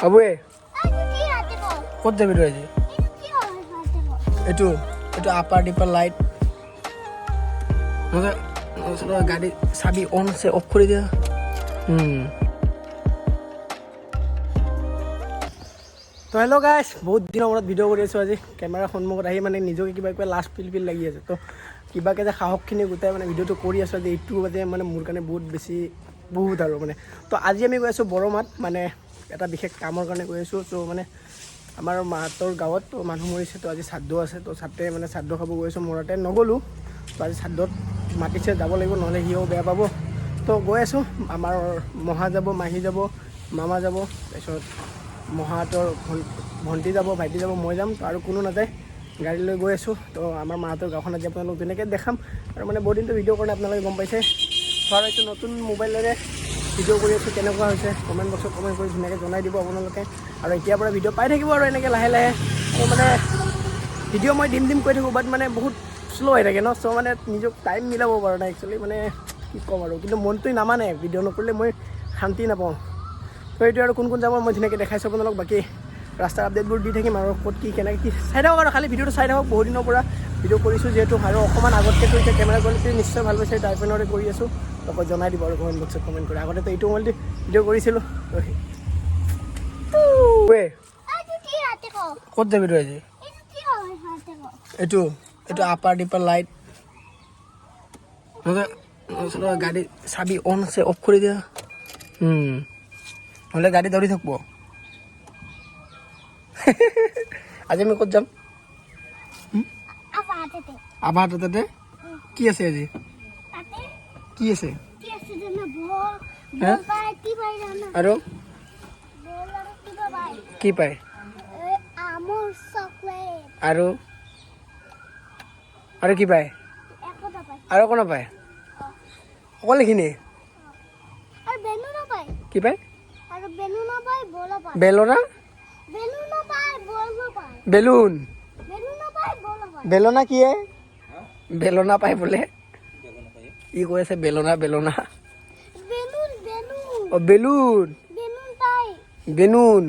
আবুৱে ক'ত যাবি তই আজি? এইটো এইটো আপাৰ ডিপাৰ লাইট গাড়ী চাবি অন আছে, অফ কৰি দিয়া। তো হেল্ল' গাইছ, বহুত দিনৰ মূৰত ভিডিঅ' কৰি আছোঁ আজি কেমেৰাৰ সন্মুখত আহি। মানে নিজকে কিবা কিবা লাষ্ট ফিল লাগি আছে। তো কিবাকৈ যে সাহসখিনি গোটাই মানে ভিডিঅ'টো কৰি আছোঁ আজি। এইটো বাজে মানে মোৰ কাৰণে বহুত আৰু মানে। তো আজি আমি গৈ আছোঁ বৰমাত, মানে এটা বিশেষ কামৰ কাৰণে গৈ আছোঁ। তো মানে আমাৰ মাহঁতৰ গাঁৱত তো মানুহ মৰিছে, তো আজি শ্ৰাদ্ধ আছে। তো মানে শ্ৰাদ্ধ খাব গৈ আছোঁ। মৰাতে নগ'লোঁ, তো আজি শ্ৰাদ্ধত মাতিছে, যাব লাগিব, নহ'লে সিও বেয়া পাব। তো গৈ আছোঁ। আমাৰ মহা যাব, মাহী যাব, মামা যাব, তাৰপিছত মহাহঁতৰ ভণ্টি যাব, ভাইটি যাব, মই যাম। তো আৰু কোনো নাযায়, গাড়ী লৈ গৈ আছোঁ। তো আমাৰ মাহঁতৰ গাঁওখন আজি আপোনালোক তেনেকৈ দেখাম। আৰু মানে বহুত দিনটো ভিডিঅ' কাৰণে আপোনালোকে গম পাইছে। ধৰ এইটো নতুন মোবাইলেৰে ভিডিঅ' কৰি আছোঁ, কেনেকুৱা হৈছে কমেণ্ট বক্সত কমেণ্ট কৰি ধুনীয়াকৈ জনাই দিব আপোনালোকে। আৰু এতিয়াৰ পৰা ভিডিঅ' পাই থাকিব আৰু এনেকৈ লাহে লাহে। আৰু মানে ভিডিঅ' মই দিম কৈ থাকোঁ, বাট মানে বহুত শ্ল' হৈ থাকে ন। চ' মানে নিজক টাইম মিলাব পৰা নাই একচুৱেলি, মানে কি ক'ম আৰু। কিন্তু মনটোৱে নামানে, ভিডিঅ' নকৰিলে মই শান্তি নাপাওঁ। তো এইটো আৰু কোন যাব মই ধুনীয়াকৈ দেখাইছোঁ আপোনালোক। বাকী ৰাস্তাৰ আপডেটবোৰ দি থাকিম আৰু ক'ত কি কেনেকৈ কি চাই থাকক আৰু খালি ভিডিঅ'টো চাই থাকক। বহুত দিনৰ পৰা ভিডিঅ' কৰিছোঁ যিহেতু, আৰু অকণমান আগতকৈ এতিয়া কেমেৰা কোৱালিটি নিশ্চয় ভাল পাইছে। এইটো আইফোনৰে কৰি আছোঁ। লগত জনাই দিব আৰু কমেণ্ট বক্সত কমেণ্ট কৰি। আগতেতো এইটো মোবাইল দি ভিডিঅ' কৰিছিলোঁ। ক'ত যাবি তই আজি? এইটো এইটো আপাৰ ডিপাৰ লাইট গাড়ী চাবি অন আছে, অফ কৰি দিয়া। নহ'লে গাড়ী দৌৰি থাকিব। আজি আমি ক'ত যাম? আবাহঁতৰ তাতে কি আছে আজি? কি আছে আৰু কি পায় আৰু আৰু কি পায়? আৰু একো নাপায়, অকল এইখিনি। কি পায়? বেলনা, বেলুন, বেলনা কি? বেলনা পায় বোলে। ই কৈ আছে বেলনা বেলনা। অ' বেলুন, বেলুন।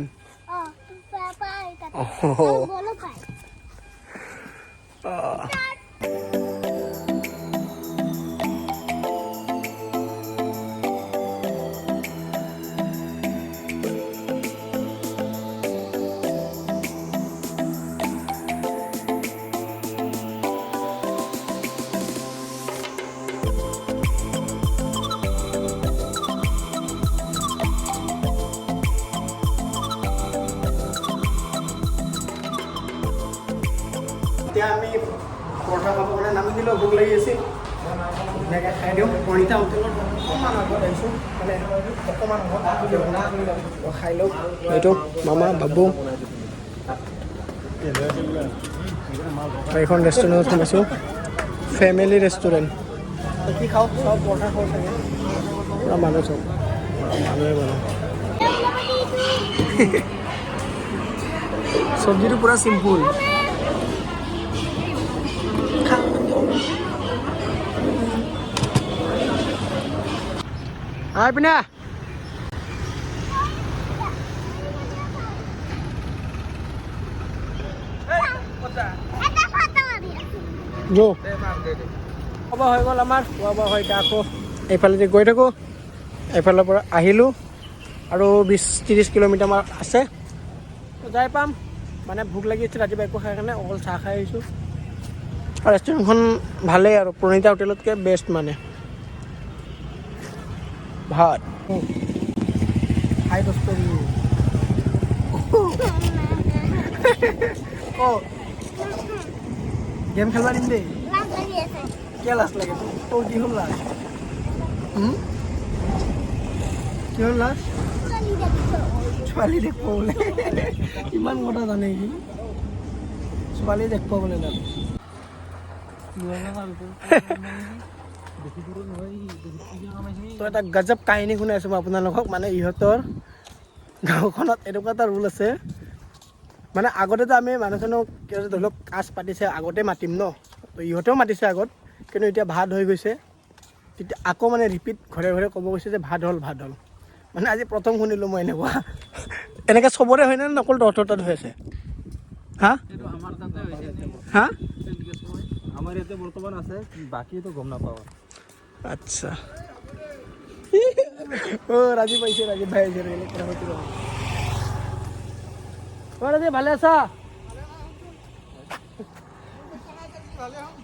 এতিয়া আমি পৰঠা খাব কাৰণে নামি দিলোঁ, ভোক লাগি আছে। ধুনীয়াকৈ খাই দিওঁ। প্ৰণিতা হোটেলত অকণমান আগত আহিছোঁ, মানে অকণমান আগত খাই লওঁ। এইটো মামা বাবু, এইখন ৰেষ্টুৰেণ্টত সোমাইছোঁ, ফেমিলি ৰেষ্টুৰেণ্ট। কি খাওঁ চব পৰঠা খাওঁ চাগে, পূৰা মানুহ চব মানুহে মানুহ। চব্জিটো পূৰা চিম্পুল। আহ পিনা খোৱা বোৱা হৈ গ'ল আমাৰ। খোৱা বোৱা হয় এতিয়া আকৌ এইফালেদি গৈ থাকোঁ। এইফালৰ পৰা আহিলোঁ আৰু 20-30 কিলোমিটাৰমান আছে, যাই পাম। মানে ভোক লাগি আছে ৰাতিপুৱা একো খাই কাৰণে, অকল চাহ খাই আহিছোঁ। আৰু ৰেষ্টুৰেণ্টখন ভালেই আৰু প্ৰণিতা হোটেলতকৈ বেষ্ট মানে। ভাত খাই বস্তু গেম খেলবা দিম দেই। কিয় লাজ লাগে তোৰ? কি হ'ল লাজ? কি হ'ল লাজ? ছোৱালী দেখিব বোলে। ইমান কথা জানে কি? ছোৱালী দেখিব বোলে তাত। তো এটা গজব কাহিনী শুনাই আছোঁ মই আপোনালোকক। মানে ইহঁতৰ গাঁওখনত এনেকুৱা এটা ৰুল আছে, মানে আগতেতো আমি মানুহজনক ধৰি লওক কাজ পাতিছে আগতে মাতিম ন, তো ইহঁতেও মাতিছে আগত, কিন্তু এতিয়া ভাত হৈ গৈছে। তেতিয়া আকৌ মানে ৰিপিট ঘৰে ঘৰে ক'ব গৈছে যে ভাত হ'ল ভাত হ'ল। মানে আজি প্ৰথম শুনিলোঁ মই এনেকুৱা। এনেকৈ চবৰে হয়নে অকল তহঁতৰ তাত হৈ আছে হা হা আমাৰ ইয়াতে বৰ্তমান আছে বাকীটো গম নাপাওঁ আচ্ছা ৰাজীৱ আহিছে ৰাজীৱ ভাই আহিছে ৰাজীৱ ভালে আছা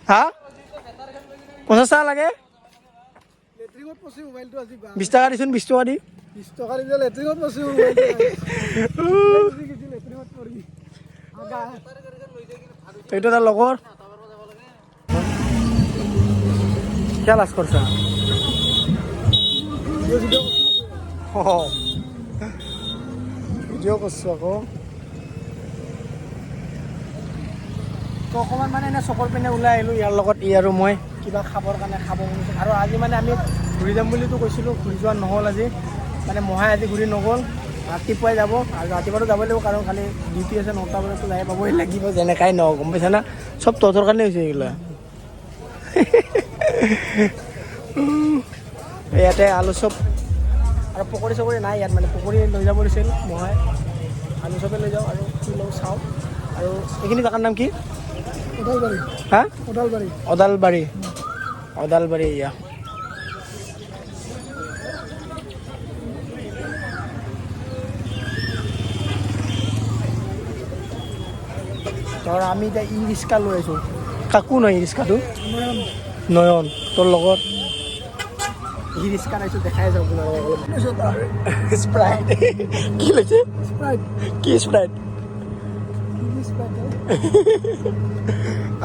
হা 50 টকা লাগে 20 টকা দিচোন 20 টকা দি 20 টকা দিলে লেট্ৰিনত বসিও এইটো তাৰ লগৰ কিয় লাজ কৰছা ভিডিঅ' কৰছোঁ আকৌ তো অকণমান মানে এনে চকৰ পিনে ওলাই আহিলোঁ ইয়াৰ লগত ই আৰু মই কিবা খাবৰ কাৰণে খাব মন আৰু আজি মানে আমি ঘূৰি যাম বুলিতো কৈছিলোঁ ঘূৰি যোৱা নহ'ল আজি মানে মহাই আজি ঘূৰি নগ'ল ৰাতিপুৱাই যাব আৰু ৰাতিপুৱাটো যাবই লাগিব কাৰণ খালি ডিউটি আছে 9টা বজাতো যাই পাবই লাগিব যেনেকাই নহওক গম পাইছা না চব তহঁতৰ কাৰণে হৈছে এইগিলা ইয়াতে আলু চপ আৰু পকৰি চকৰি নাই ইয়াত মানে পকৰি লৈ যাব দিছিল মহাই আলু চপে লৈ যাওঁ আৰু কি লওঁ চাওঁ আৰু এইখিনি জেগাৰ নাম কি ওদালবাৰী হা ওদালবাৰী ওদালবাৰী ওদালবাৰী ইয়া ধৰ আমি এতিয়া ই ৰিক্সা লৈ আছোঁ কাকো নহয় ই ৰিক্সাটো নয়ন তোৰ লগত ই ৰিক্সাত আহিছোঁ দেখাই যাওঁ আপোনালোকক স্প্ৰাইট কি লৈছে স্প্ৰাইট কি স্প্ৰাইট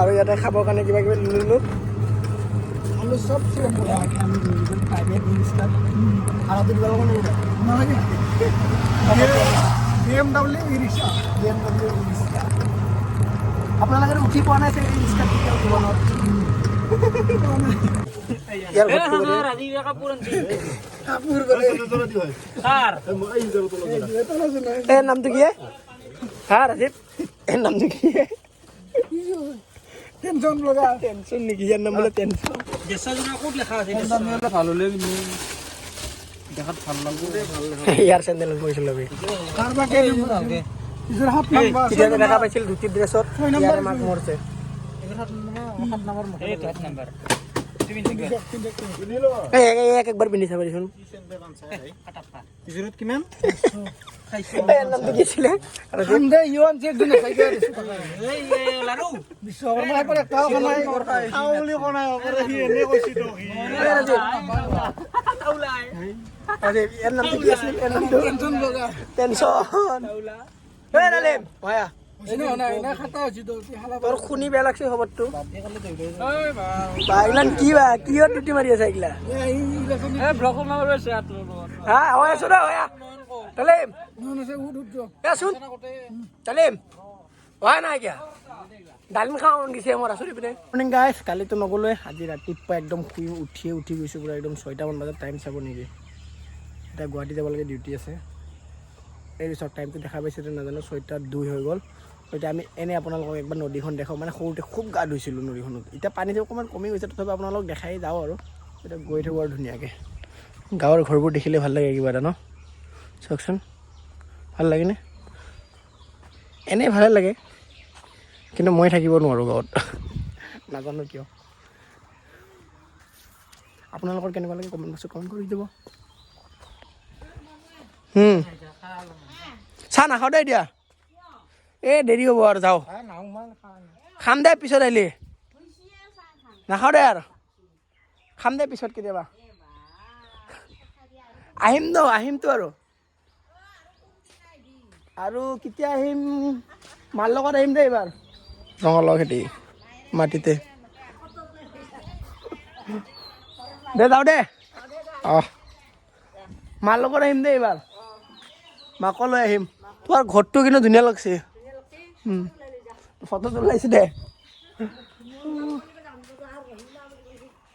আৰু ইয়াতে খাবৰ কাৰণে কিবা কিবি ল'লোঁ আলু চব চিকেন আমি প্ৰাইভেট ই ৰিক্সাত আৰু দিব নালাগে BMW ই ৰিক্সা আপোনালোকে উঠি পোৱা নাই চাগে ই ৰিক্সাত কেতিয়াও জীৱনত ইয়াৰ এই নামটো কি হা ৰাজীৱ এই নামটো কি টেনশ্যন লগা টেনশ্যন নেকি ইয়াৰ নাম বোলে টেনশ্যন ভাল হ'লে দেখাত ভাল লাগব ইয়াৰ চেণ্ডেলত গৈছিল আমি কাৰোবাৰ কেই নিজৰ হাত নাম্বাৰ কেতিয়াবা দেখা পাইছিল ধুতি ড্ৰেছত ইয়াৰে মাক মৰছে একবাৰ পিন্ধি চাব দেচোন কিমান নামটো কি আছিলে দে ইউন চেক দিন চাইকে বিশ্বকৰ্মাই পৰে কাও খনাই কাউলি খনাই পৰে হি এনে কৈছি তো হি ইয়াৰ নামটো কি আছিল ইয়াৰ নামটো টেনশ্যন লগা টেনশ্যন নালিম ভয়া এনে নাই না খাতা হৈছে তো হালা তোৰ শুনি বেয়া লাগছে খবৰটো এইগিলান কি বা কিহত ডুটি মাৰি আছে এইগিলা হা হৈ আছো দে ভয়া তালিম চোন তালিম হয় নাই কিয়া ডালিম খাওঁ মন গৈছে মোৰ আছো পিনে মৰ্ণিং গাইজ কালিতো নগ'লোৱে আজি ৰাতিপুৱা একদম শুই উঠি গৈছোঁ পূৰা একদম 6টামান বজাত টাইম চাব নেকি এতিয়া গুৱাহাটী যাব লাগে ডিউটি আছে এই পিছত টাইমটো দেখা পাইছে নাজানো 6:02 হৈ গ'ল এতিয়া আমি এনেই আপোনালোকক একবাৰ নদীখন দেখাওঁ মানে সৰুতে খুব গা ধুইছিলোঁ নদীখনত এতিয়া পানীটো অকণমান কমি গৈছে তথাপি আপোনালোকক দেখাই যাওঁ আৰু এতিয়া গৈ থাকোঁ আৰু ধুনীয়াকৈ গাঁৱৰ ঘৰবোৰ দেখিলে ভাল লাগে কিবা এটা ন চাওকচোন ভাল লাগেনে এনেই ভালে লাগে কিন্তু মই থাকিব নোৱাৰোঁ গাঁৱত নাজানো কিয় আপোনালোকৰ কেনেকুৱা লাগে কমেণ্ট বক্সত কমেণ্ট কৰি দিব চাহ নাখাওঁ দে এতিয়া এই দেৰি হ'ব আৰু যাওঁ খাম দে পিছত আহিলি নাখাওঁ দে আৰু খাম দে পিছত কেতিয়াবা আহিমতো আৰু কেতিয়া আহিম মাৰ লগত আহিম দে এইবাৰ ৰঙালাও খেতি মাটিতে দে যাওঁ দে মাৰ লগত আহিম দে এইবাৰ মাকো লৈ আহিম তোমাৰ ঘৰটো কিন্তু ধুনীয়া লাগছে ফটো তোলাইছে দে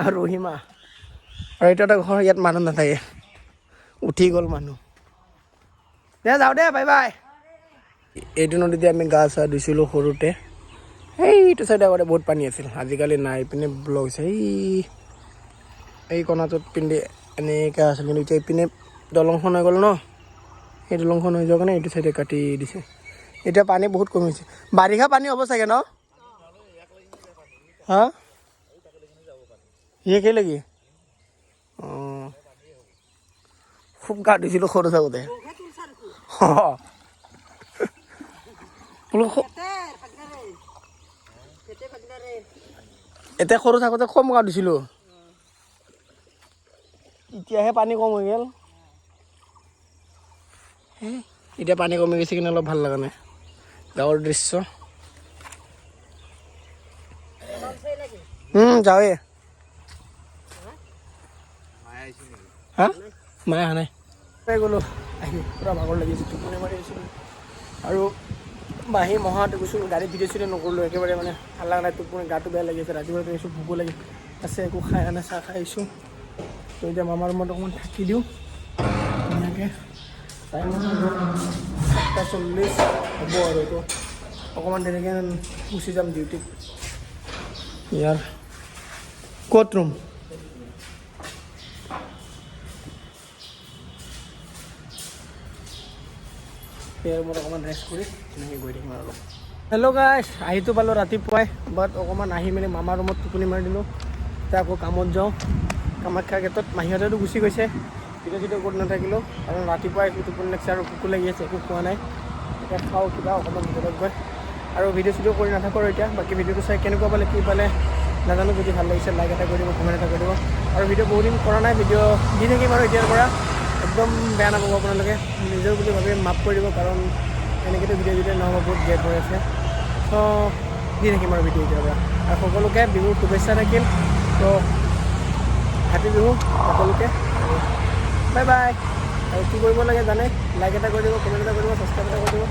আৰু ৰহিমা আৰু এইটো এটা ঘৰ ইয়াত মানুহ নাথাকে উঠি গ'ল মানুহ দে যাওঁ দে বাই বাই এইটো নদীতে আমি গা চা ধুইছিলোঁ সৰুতে এইটো চাইডে আগতে বহুত পানী আছিল আজিকালি নাই পিনে ব্লক হৈছে এই কণাটোত পিন্ধি এনেকৈ আছিল কিন্তু এতিয়া ইপিনে দলংখন হৈ গ'ল ন এই দলংখন হৈ যোৱাৰ কাৰণে এইটো চাইডে কাটি দিছে। এতিয়া পানী বহুত কমিছে, বাৰিষা পানী হ'ব চাগে ন? হা সেইলৈকে অঁ খুব গা ধুইছিলোঁ সৰু থাকোঁতে। এতিয়া সৰু থাকোঁতে কম গা ধুইছিলোঁ, এতিয়াহে পানী কম হৈ গ'ল। এতিয়া পানী কমি গৈছে কিনে অলপ ভাল লগা নাই গাঁৱৰ দৃশ্য। যাওঁৱে। হা মায়ে অহা নাই, গ'লোঁ আহি পূৰা ভাগৰ লাগিছে, টোপনি মাৰি আছিলোঁ। আৰু মাহী মহাহঁতে গৈছোঁ, গাড়ী ভিডিঅ' চিডিঅ' নকৰিলোঁ, একেবাৰে মানে ভাল লগা নাই, টোপনি গাটো বেয়া লাগি আছে। ৰাতিপুৱা আহিছোঁ ভোকো লাগি আছে, একো খাই আনে, চাহ খাই আহিছোঁ। তো এতিয়া মামাৰ ৰুমত অকণমান থাকি দিওঁ ধুনীয়াকৈ। টাইম 7:40 হ'ব আৰু এইটো অকণমান তেনেকৈ গুচি যাম ডিউটিত। ইয়াৰ ক'ত ৰুম? ইয়াৰ ৰুমত অকণমান ৰেষ্ট কৰি তেনেকৈ গৈ থাকিম আৰু। হেল্ল' গাইছ, আহিতো পালোঁ ৰাতিপুৱাই, বাট অকণমান আহি মেলি মামাৰ ৰুমত টোপনি মাৰি দিলোঁ। এতিয়া আকৌ কামত যাওঁ। কামাখ্যা গেটত মাহীহঁতেতো গুচি গৈছে, ভিডিঅ' চিডিঅ' কৰি নাথাকিলোঁ কাৰণ ৰাতিপুৱাই একো টোপনি লাগিছে আৰু ভোকো লাগি আছে, একো খোৱা নাই। এতিয়া খাওঁ কিবা অকণমান ভিতৰত গৈ, আৰু ভিডিঅ' চিডিঅ' কৰি নাথাকোঁ আৰু এতিয়া। বাকী ভিডিঅ'টো চাই কেনেকুৱা পালে কি পালে নাজানো, যদি ভাল লাগিছে লাইক এটা কৰি দিব, কমেণ্ট এটা কৰি দিব। আৰু ভিডিঅ' বহুত দিন কৰা নাই, ভিডিঅ' দি থাকিম আৰু এতিয়াৰ পৰা, একদম বেয়া নাপাব আপোনালোকে, নিজৰ বুলি ভাবি মাফ কৰি দিব, কাৰণ এনেকৈতো ভিডিঅ' নহ'ব, বহুত গেপ হৈ আছে। ত' দি থাকিম আৰু ভিডিঅ' এতিয়াৰ পৰা। আৰু সকলোকে বিহুৰ শুভেচ্ছা থাকিল। ত' হেপী বিহু সকলোকে, বাই বাই। আৰু কি কৰিব লাগে জানে, লাইক এটা কৰি দিব, কমেণ্ট এটা কৰি দিব, ছাবস্ক্ৰাইব এটা কৰি দিব।